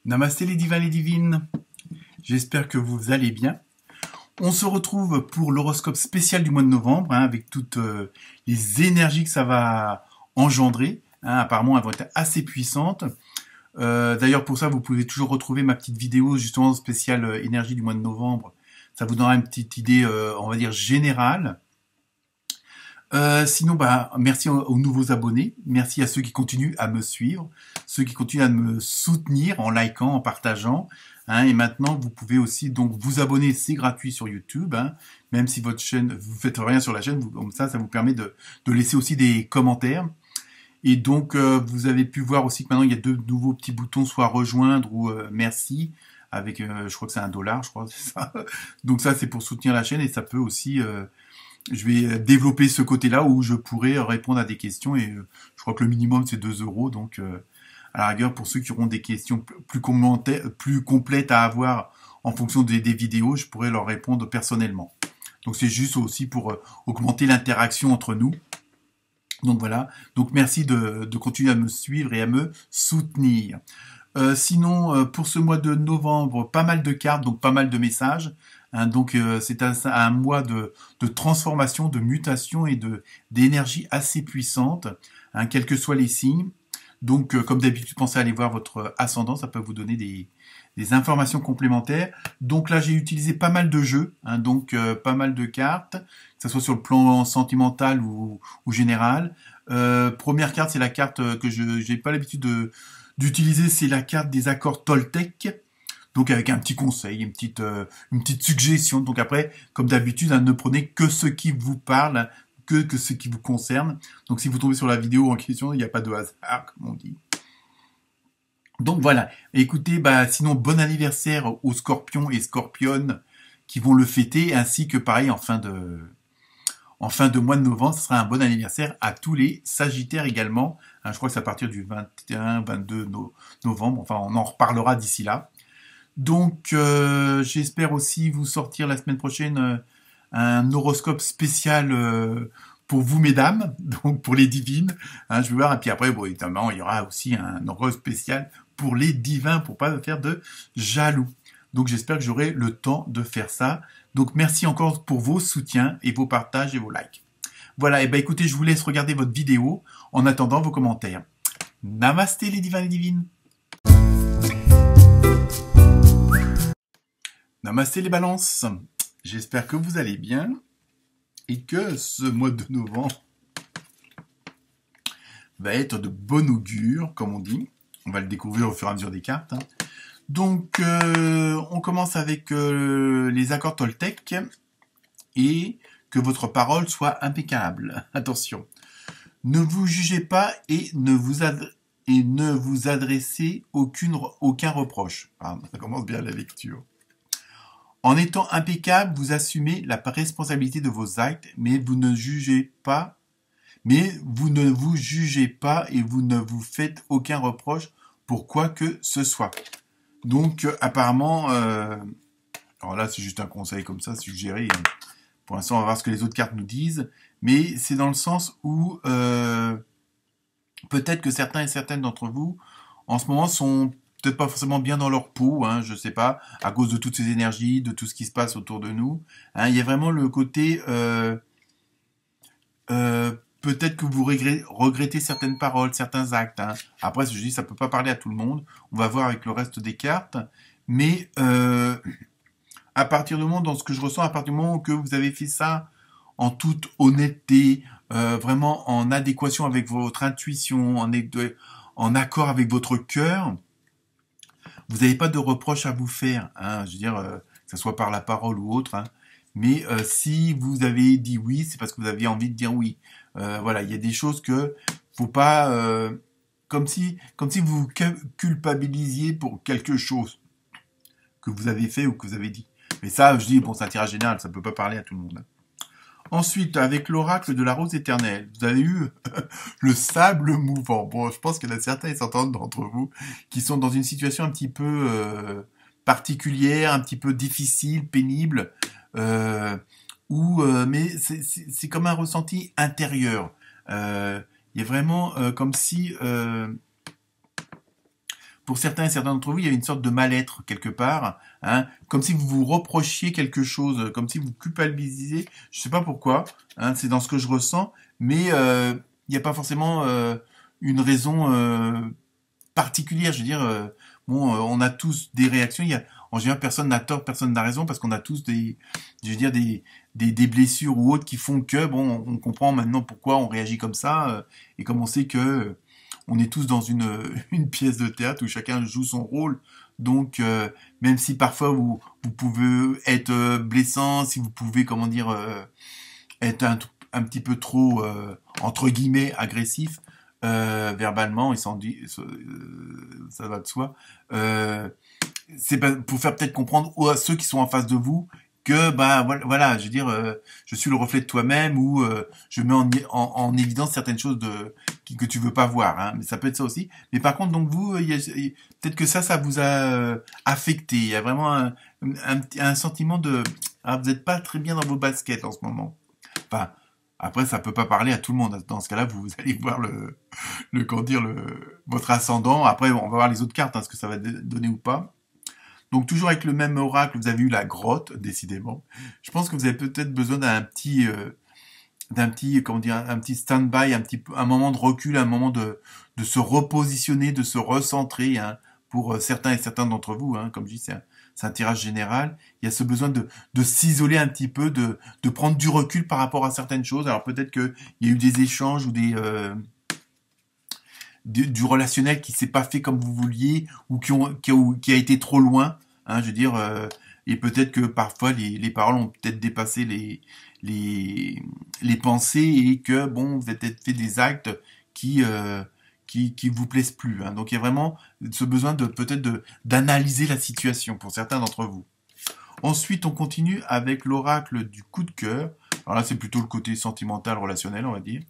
Namasté les divins, les divines. J'espère que vous allez bien. On se retrouve pour l'horoscope spécial du mois de novembre, avec toutes les énergies que ça va engendrer. Apparemment, elles vont être assez puissantes. D'ailleurs, pour ça, vous pouvez toujours retrouver ma petite vidéo justement spéciale énergie du mois de novembre. Ça vous donnera une petite idée, on va dire, générale. Sinon, merci aux nouveaux abonnés. Merci à ceux qui continuent à me suivre, ceux qui continuent à me soutenir en likant, en partageant. Et maintenant, vous pouvez aussi donc vous abonner, c'est gratuit sur YouTube. Même si votre chaîne, vous faites rien sur la chaîne, comme ça vous permet de laisser aussi des commentaires. Et donc, vous avez pu voir aussi que maintenant, il y a deux nouveaux petits boutons, soit rejoindre ou merci, avec, je crois que c'est $1, je crois, c'est ça. Donc ça, c'est pour soutenir la chaîne et ça peut aussi... je vais développer ce côté-là où je pourrai répondre à des questions et je crois que le minimum c'est 2 €. Donc à la rigueur, pour ceux qui auront des questions plus complètes à avoir en fonction des vidéos, je pourrai leur répondre personnellement. Donc c'est juste aussi pour augmenter l'interaction entre nous. Donc voilà, donc merci de continuer à me suivre et à me soutenir. Sinon, pour ce mois de novembre, pas mal de cartes, donc pas mal de messages. Donc c'est un mois de transformation, de mutation et d'énergie assez puissante, quels que soient les signes. Donc comme d'habitude, pensez à aller voir votre ascendant, ça peut vous donner des informations complémentaires. Donc là, j'ai utilisé pas mal de jeux, donc pas mal de cartes, que ce soit sur le plan sentimental ou général. Première carte, c'est la carte que je n'ai pas l'habitude d'utiliser, c'est la carte des accords Toltec. Donc avec un petit conseil, une petite suggestion. Donc après, comme d'habitude, ne prenez que ce qui vous parle, que ce qui vous concerne. Donc si vous tombez sur la vidéo en question, il n'y a pas de hasard, comme on dit. Donc voilà. Écoutez, sinon bon anniversaire aux Scorpions et Scorpionnes qui vont le fêter, ainsi que pareil en fin de mois de novembre, ce sera un bon anniversaire à tous les Sagittaires également. Je crois que c'est à partir du 21-22 novembre. Enfin, on en reparlera d'ici là. Donc, j'espère aussi vous sortir la semaine prochaine un horoscope spécial pour vous, mesdames, donc pour les divines. Je vais voir. Et puis après, évidemment, il y aura aussi un horoscope spécial pour les divins, pour pas faire de jaloux. Donc, j'espère que j'aurai le temps de faire ça. Donc, merci encore pour vos soutiens et vos partages et vos likes. Voilà, et écoutez, je vous laisse regarder votre vidéo en attendant vos commentaires. Namasté les divins et les divines. Namasté les balances, j'espère que vous allez bien et que ce mois de novembre va être de bon augure, comme on dit. On va le découvrir au fur et à mesure des cartes. Donc, on commence avec les accords Toltec et que votre parole soit impeccable. Attention, ne vous jugez pas et ne vous adressez aucun reproche. Ça commence bien la lecture. En étant impeccable, vous assumez la responsabilité de vos actes, mais vous ne vous jugez pas et vous ne vous faites aucun reproche pour quoi que ce soit. Donc, apparemment, alors là, c'est juste un conseil comme ça, suggéré. Pour l'instant, on va voir ce que les autres cartes nous disent, mais c'est dans le sens où peut-être que certains et certaines d'entre vous, en ce moment, sont peut-être pas forcément bien dans leur peau, je sais pas, à cause de toutes ces énergies, de tout ce qui se passe autour de nous. Il y a vraiment le côté, peut-être que vous regrettez certaines paroles, certains actes. Après, je dis, ça peut pas parler à tout le monde. On va voir avec le reste des cartes. Mais à partir du moment, dans ce que je ressens, à partir du moment que vous avez fait ça en toute honnêteté, vraiment en adéquation avec votre intuition, en accord avec votre cœur, vous n'avez pas de reproche à vous faire, je veux dire, que ce soit par la parole ou autre. Mais si vous avez dit oui, c'est parce que vous aviez envie de dire oui. Voilà, il y a des choses que faut pas, comme si vous culpabilisiez pour quelque chose que vous avez fait ou que vous avez dit. Mais ça, je dis, bon, c'est un tirage général, ça peut pas parler à tout le monde. Ensuite, avec l'oracle de la rose éternelle, vous avez eu le sable mouvant. Bon, je pense qu'il y en a certains et certaines d'entre vous qui sont dans une situation un petit peu particulière, un petit peu difficile, pénible, mais c'est comme un ressenti intérieur. Il y a vraiment comme si pour certains et certains d'entre vous, il y a une sorte de mal-être quelque part, hein, comme si vous vous reprochiez quelque chose, comme si vous culpabilisiez. Je sais pas pourquoi, hein, c'est dans ce que je ressens, mais il n'y a pas forcément une raison particulière. Je veux dire, bon, on a tous des réactions. En général, personne n'a tort, personne n'a raison, parce qu'on a tous je veux dire, des blessures ou autres qui font que, bon, on comprend maintenant pourquoi on réagit comme ça, et comme on sait que on est tous dans une pièce de théâtre où chacun joue son rôle. Donc, même si parfois vous pouvez être blessant, si vous pouvez, comment dire, être un petit peu trop, entre guillemets, agressif, verbalement, ça va de soi, c'est pour faire peut-être comprendre à ceux qui sont en face de vous que bah voilà, je veux dire, je suis le reflet de toi-même, ou je mets en évidence certaines choses que tu veux pas voir, hein, mais ça peut être ça aussi. Mais par contre, donc vous, peut-être que ça vous a affecté. Il y a vraiment un sentiment de vous n'êtes pas très bien dans vos baskets en ce moment. Enfin, après, ça peut pas parler à tout le monde. Dans ce cas-là, vous allez voir votre ascendant. Après, on va voir les autres cartes, hein, ce que ça va donner ou pas. Donc toujours avec le même oracle, vous avez eu la grotte, décidément. Je pense que vous avez peut-être besoin d'un petit, comment dire, un petit stand-by, un moment de recul, un moment de se repositionner, de se recentrer, hein, pour certains et certains d'entre vous, hein. Comme je dis, c'est un tirage général. Il y a ce besoin de s'isoler un petit peu, de prendre du recul par rapport à certaines choses. Alors peut-être qu'il y a eu des échanges ou du relationnel qui s'est pas fait comme vous vouliez, ou qui a été trop loin, hein, je veux dire, et peut-être que parfois les paroles ont peut-être dépassé les pensées, et que bon, vous avez peut-être fait des actes qui vous plaisent plus, hein. Donc il y a vraiment ce besoin d'analyser la situation pour certains d'entre vous. Ensuite, on continue avec l'oracle du coup de cœur. Alors là, c'est plutôt le côté sentimental, relationnel, on va dire.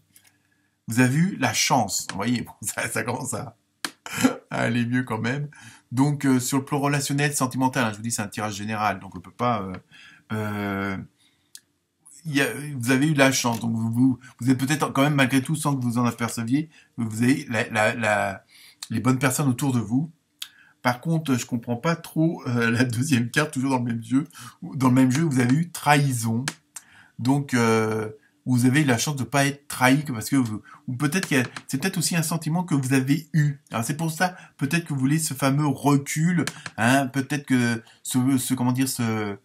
Vous avez eu la chance, vous voyez, bon, ça commence à aller mieux quand même. Donc sur le plan relationnel, sentimental, hein, je vous dis, c'est un tirage général, donc on peut pas. Vous avez eu la chance, donc vous êtes peut-être quand même, malgré tout, sans que vous en aperceviez, vous avez les bonnes personnes autour de vous. Par contre, je comprends pas trop la deuxième carte, toujours dans le même jeu. Dans le même jeu, vous avez eu trahison. Donc vous avez eu la chance de pas être trahi, parce que ou peut-être c'est peut-être aussi un sentiment que vous avez eu. Alors c'est pour ça, peut-être que vous voulez ce fameux recul, hein, peut-être que comment dire, ce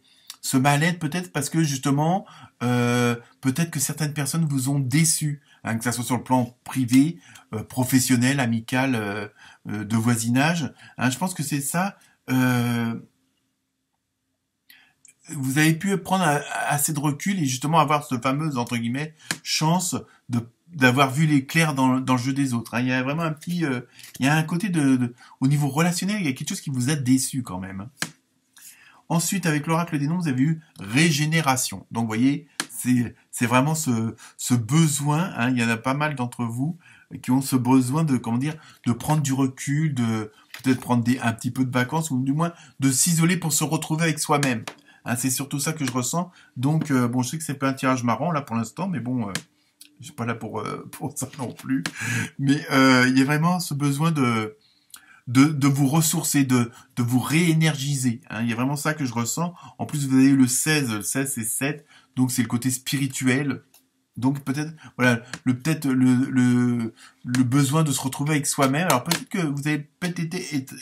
mal-être, peut-être parce que justement, peut-être que certaines personnes vous ont déçu, hein, que ça soit sur le plan privé, professionnel, amical, de voisinage, hein. Je pense que c'est ça. Vous avez pu prendre assez de recul et justement avoir ce fameux, entre guillemets, chance d'avoir vu l'éclair dans le jeu des autres, hein. Il y a vraiment il y a un côté au niveau relationnel, il y a quelque chose qui vous a déçu quand même, hein. Ensuite, avec l'oracle des noms, vous avez eu régénération. Donc, vous voyez, c'est vraiment ce besoin, hein. Il y en a pas mal d'entre vous qui ont ce besoin comment dire, de prendre du recul, de peut-être prendre un petit peu de vacances, ou du moins de s'isoler pour se retrouver avec soi-même. Hein, c'est surtout ça que je ressens. Donc, bon, je sais que c'est pas un tirage marrant là pour l'instant, mais bon, je suis pas là pour ça non plus. Mais il y a vraiment ce besoin de vous ressourcer, de vous réénergiser, hein. Il y a vraiment ça que je ressens. En plus, vous avez eu le 16 c'est 7, donc c'est le côté spirituel. Donc peut-être, voilà, le besoin de se retrouver avec soi-même. Alors peut-être que vous avez peut-être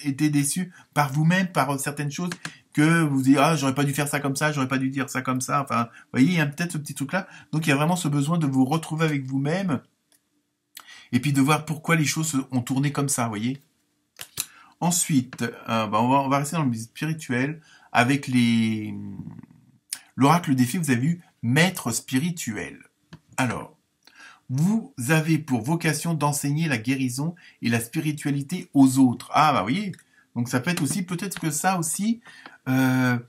été déçu par vous-même, par certaines choses, que vous dites, j'aurais pas dû faire ça comme ça, j'aurais pas dû dire ça comme ça. Enfin, vous voyez, il y a peut-être ce petit truc-là. Donc il y a vraiment ce besoin de vous retrouver avec vous-même, et puis de voir pourquoi les choses ont tourné comme ça, vous voyez. Ensuite, on va rester dans le spirituel avec l'oracle des fées. Vous avez vu maître spirituel. Alors, vous avez pour vocation d'enseigner la guérison et la spiritualité aux autres. Ah, bah oui. Donc ça peut être aussi, peut-être que ça aussi, voilà,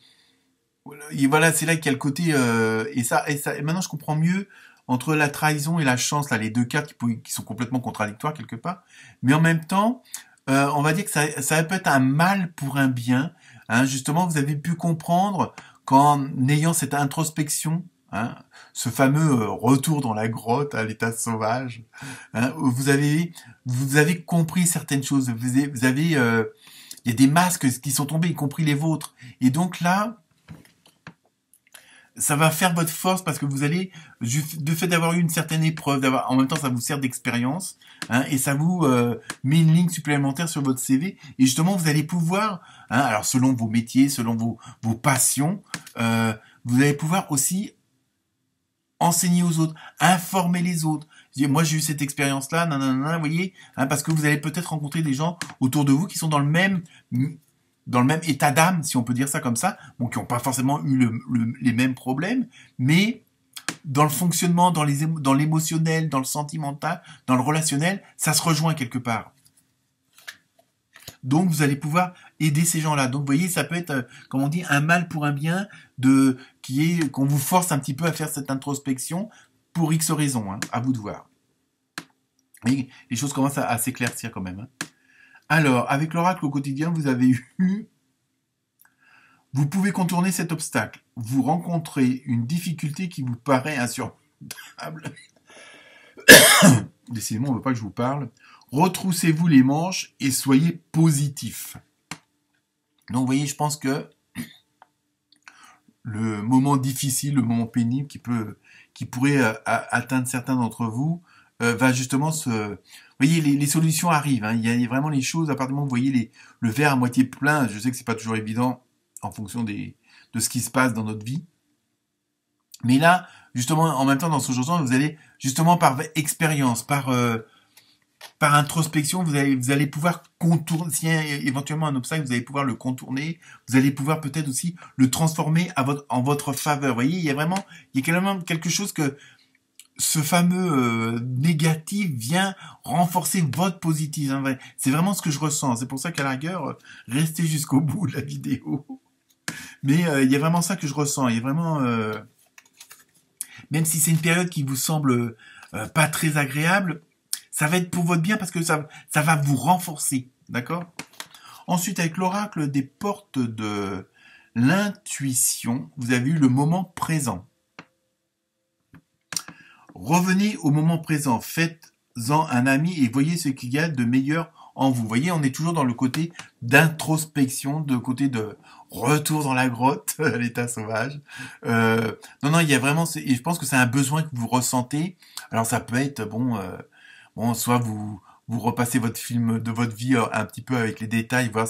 c'est là qu'il y a le côté, et maintenant je comprends mieux entre la trahison et la chance, là, les deux cartes qui sont complètement contradictoires quelque part. Mais en même temps, on va dire que ça peut être un mal pour un bien, hein. Justement, vous avez pu comprendre qu'en ayant cette introspection, hein, ce fameux retour dans la grotte à l'état sauvage, hein, où vous avez compris certaines choses, il y a des masques qui sont tombés, y compris les vôtres. Et donc là, ça va faire votre force parce que vous allez, de fait d'avoir eu une certaine épreuve, en même temps ça vous sert d'expérience, hein, et ça vous met une ligne supplémentaire sur votre CV. Et justement, vous allez pouvoir, hein, alors selon vos métiers, selon vos passions, vous allez pouvoir aussi enseigner aux autres, informer les autres. Moi, j'ai eu cette expérience-là, nanana, vous voyez, hein, parce que vous allez peut-être rencontrer des gens autour de vous qui sont dans le même état d'âme, si on peut dire ça comme ça, bon, qui n'ont pas forcément eu les mêmes problèmes, mais dans le fonctionnement, dans l'émotionnel, dans le sentimental, dans le relationnel, ça se rejoint quelque part. Donc, vous allez pouvoir aider ces gens-là. Donc, vous voyez, ça peut être, comme on dit, un mal pour un bien, qu'on vous force un petit peu à faire cette introspection pour X raisons, hein, à vous de voir. Et les choses commencent à s'éclaircir quand même. Hein. Alors, avec l'oracle au quotidien, vous avez eu... Vous pouvez contourner cet obstacle. Vous rencontrez une difficulté qui vous paraît insurmontable. Décidément, on ne veut pas que je vous parle. Retroussez-vous les manches et soyez positif. Donc, vous voyez, je pense que le moment difficile, le moment pénible qui pourrait atteindre certains d'entre vous, va justement Vous voyez, les solutions arrivent. Hein. Il y a vraiment les choses, à partir du moment où vous voyez le verre à moitié plein, je sais que c'est pas toujours évident en fonction de ce qui se passe dans notre vie. Mais là, justement, en même temps, dans ce genre de choses, vous allez, justement, par expérience, par introspection, vous allez pouvoir contourner, s'il y a éventuellement un obstacle, vous allez pouvoir le contourner, vous allez pouvoir peut-être aussi le transformer en votre faveur. Vous voyez, il y a quand même quelque chose que ce fameux négatif vient renforcer votre positif. Hein. C'est vraiment ce que je ressens. C'est pour ça qu'à la rigueur, restez jusqu'au bout de la vidéo. Mais il y a vraiment ça que je ressens. Il y a vraiment... même si c'est une période qui vous semble pas très agréable, ça va être pour votre bien parce que ça va vous renforcer. D'accord ? Ensuite, avec l'oracle des portes de l'intuition, vous avez eu le moment présent. Revenez au moment présent, faites-en un ami et voyez ce qu'il y a de meilleur en vous. Vous voyez, on est toujours dans le côté d'introspection, de côté de retour dans la grotte, à l'état sauvage. Non, il y a vraiment, et je pense que c'est un besoin que vous ressentez. Alors ça peut être, soit vous repassez votre film de votre vie un petit peu avec les détails, voir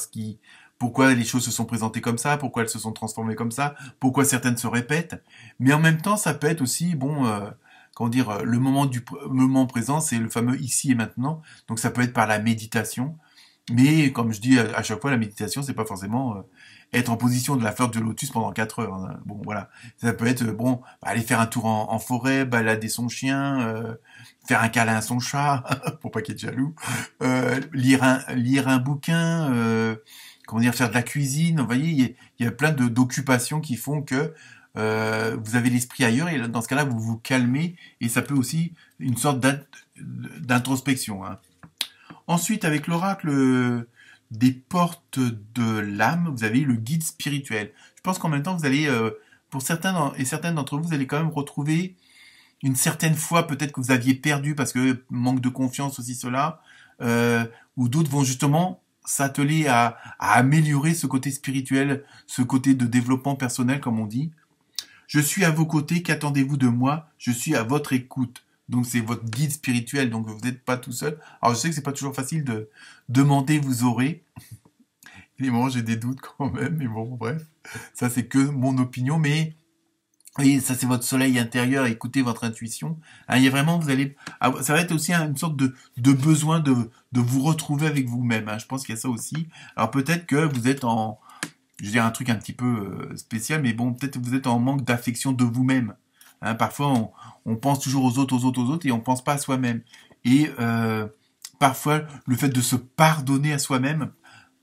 pourquoi les choses se sont présentées comme ça, pourquoi elles se sont transformées comme ça, pourquoi certaines se répètent. Mais en même temps, ça peut être aussi, comment dire, le moment présent, c'est le fameux ici et maintenant. Donc ça peut être par la méditation. Mais comme je dis à chaque fois, la méditation, c'est pas forcément être en position de la fleur de lotus pendant 4 heures. Hein. Bon, voilà. Ça peut être, aller faire un tour en forêt, balader son chien, faire un câlin à son chat, pour pas qu'il y ait de jaloux, lire un bouquin, comment dire, faire de la cuisine. Vous voyez, il y a plein d'occupations qui font que vous avez l'esprit ailleurs et dans ce cas-là, vous vous calmez et ça peut aussi une sorte d'introspection. Hein. Ensuite, avec l'oracle des portes de l'âme, vous avez le guide spirituel. Je pense qu'en même temps, vous allez, pour certains et certaines d'entre vous, vous allez quand même retrouver une certaine foi peut-être que vous aviez perdu parce que manque de confiance aussi cela, ou d'autres vont justement s'atteler à améliorer ce côté spirituel, ce côté de développement personnel comme on dit. Je suis à vos côtés, qu'attendez-vous de moi? Je suis à votre écoute. Donc c'est votre guide spirituel, donc vous n'êtes pas tout seul. Alors je sais que c'est pas toujours facile de demander, vous aurez. Et moi j'ai des doutes quand même, mais bon bref. Ça c'est que mon opinion, mais oui, ça c'est votre soleil intérieur, écoutez votre intuition. Hein, il y a vraiment, ça va être aussi une sorte de besoin de vous retrouver avec vous-même. Hein. Je pense qu'il y a ça aussi. Alors peut-être que vous êtes je veux dire un truc un petit peu spécial, mais bon, peut-être que vous êtes en manque d'affection de vous-même. Hein, parfois, on pense toujours aux autres, et on pense pas à soi-même. Et parfois, le fait de se pardonner à soi-même,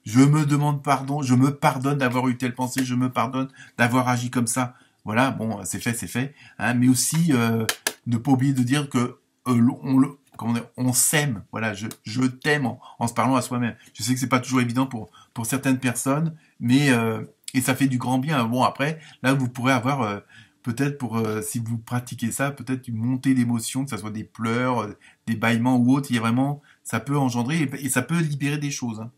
je me demande pardon, je me pardonne d'avoir eu telle pensée, je me pardonne d'avoir agi comme ça. Voilà, bon, c'est fait. Hein, mais aussi, ne pas oublier de dire que on s'aime. Voilà, je t'aime en se parlant à soi-même. Je sais que c'est pas toujours évident pour certaines personnes, mais et ça fait du grand bien. Bon, après, là, vous pourrez avoir peut-être pour, si vous pratiquez ça, peut-être une montée d'émotions, que ce soit des pleurs, des bâillements ou autre, il y a vraiment, ça peut engendrer et ça peut libérer des choses, hein.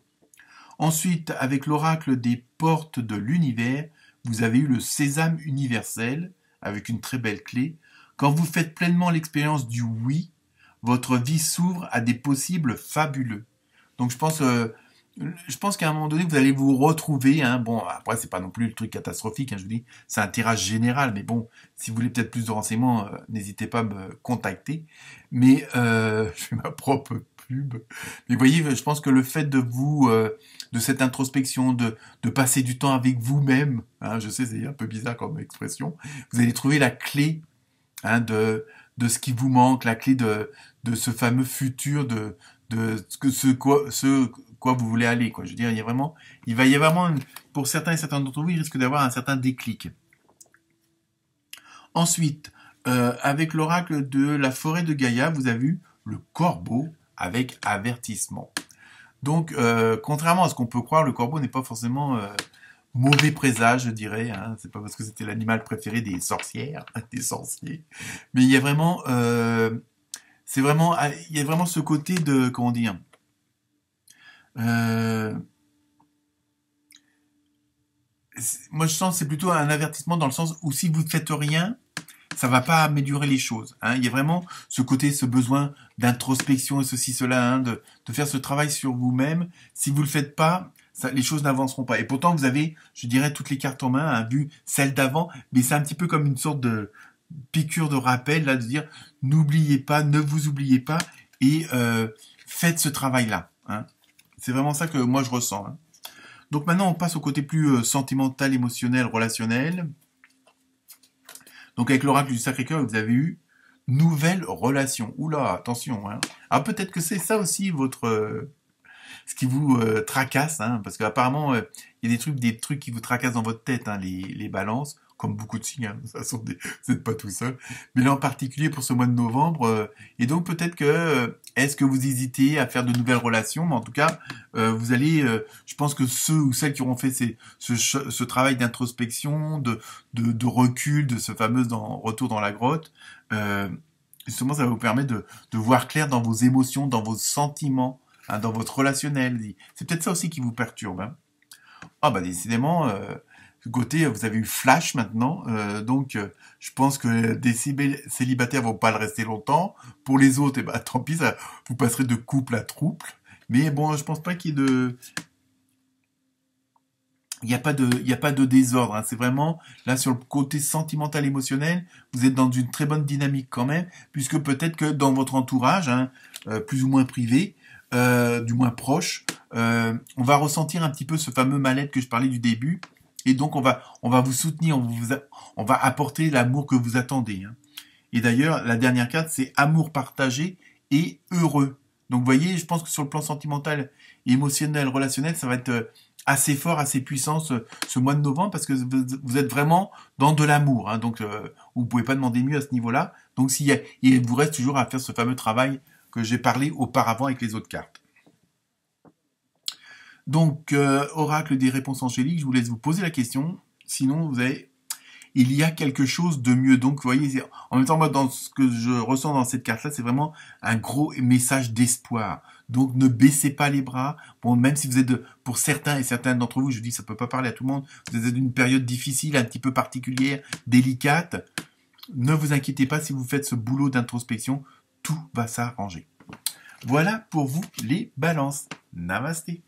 Ensuite, avec l'oracle des portes de l'univers, vous avez eu le sésame universel, avec une très belle clé. Quand vous faites pleinement l'expérience du oui, votre vie s'ouvre à des possibles fabuleux. Donc je pense qu'à un moment donné, vous allez vous retrouver, hein. Bon, après, c'est pas non plus le truc catastrophique, hein, je vous dis, c'est un tirage général, mais bon, si vous voulez peut-être plus de renseignements, n'hésitez pas à me contacter. Mais je fais ma propre pub. Mais vous voyez, je pense que le fait de vous, de cette introspection, de passer du temps avec vous-même, hein, je sais, c'est un peu bizarre comme expression, vous allez trouver la clé, hein, de ce qui vous manque, la clé de ce fameux futur, de ce quoi vous voulez aller, quoi. Je veux dire, il va y avoir vraiment, pour certains et certains d'entre vous, il risque d'avoir un certain déclic. Ensuite, avec l'oracle de la forêt de Gaïa, vous avez vu le corbeau avec avertissement. Donc, contrairement à ce qu'on peut croire, le corbeau n'est pas forcément mauvais présage, je dirais, hein. C'est pas parce que c'était l'animal préféré des sorcières, des sorciers, mais il y a vraiment, il y a vraiment ce côté de, comment dire, moi je sens que c'est plutôt un avertissement dans le sens où si vous ne faites rien, ça va pas améliorer les choses, hein. Il y a vraiment ce côté, ce besoin d'introspection et ceci, cela, hein, de faire ce travail sur vous-même. Si vous le faites pas, les choses n'avanceront pas. Et pourtant, vous avez, je dirais, toutes les cartes en main, hein, vu celle d'avant, mais c'est un petit peu comme une sorte de piqûre de rappel, là, de dire, n'oubliez pas, ne vous oubliez pas, et faites ce travail-là, hein. C'est vraiment ça que moi je ressens, hein. Donc maintenant, on passe au côté plus sentimental, émotionnel, relationnel. Donc avec l'oracle du Sacré-Cœur, vous avez eu nouvelle relation. Oula, attention, hein. Alors peut-être que c'est ça aussi votre ce qui vous tracasse, hein, parce qu'apparemment il y a des trucs qui vous tracassent dans votre tête, hein, les balances, comme beaucoup de signes, hein, de toute façon, vous n'êtes pas tout seul. Mais là en particulier pour ce mois de novembre, et donc peut-être que est-ce que vous hésitez à faire de nouvelles relations, mais en tout cas vous allez, je pense que ceux ou celles qui auront fait ce travail d'introspection, de recul, de ce fameux retour dans la grotte, justement ça va vous permettre de voir clair dans vos émotions, dans vos sentiments, hein, dans votre relationnel. C'est peut-être ça aussi qui vous perturbe, hein. Ah bah décidément, ce côté, vous avez eu Flash maintenant, donc je pense que des célibataires vont pas le rester longtemps. Pour les autres, eh ben, tant pis, vous passerez de couple à trouble. Mais bon, je pense pas qu'il y ait de... Il n'y a pas de désordre, hein. C'est vraiment, là, sur le côté sentimental, émotionnel, vous êtes dans une très bonne dynamique quand même, puisque peut-être que dans votre entourage, hein, plus ou moins privé, du moins proche, on va ressentir un petit peu ce fameux mal-être que je parlais du début, et donc on va vous soutenir, on va apporter l'amour que vous attendez, hein. Et d'ailleurs, la dernière carte, c'est amour partagé et heureux. Donc vous voyez, je pense que sur le plan sentimental, émotionnel, relationnel, ça va être assez fort, assez puissant ce mois de novembre, parce que vous êtes vraiment dans de l'amour, hein. Donc vous pouvez pas demander mieux à ce niveau-là. Donc il vous reste toujours à faire ce fameux travail que j'ai parlé auparavant avec les autres cartes. Donc, oracle des réponses angéliques, je vous laisse vous poser la question. Sinon, il y a quelque chose de mieux. Donc, vous voyez, en même temps, moi, dans ce que je ressens dans cette carte-là, c'est vraiment un gros message d'espoir. Donc, ne baissez pas les bras. Bon, même si vous êtes, pour certains et certaines d'entre vous, je dis, ça peut pas parler à tout le monde, vous êtes d'une période difficile, un petit peu particulière, délicate. Ne vous inquiétez pas si vous faites ce boulot d'introspection, tout va s'arranger. Voilà pour vous les balances. Namasté.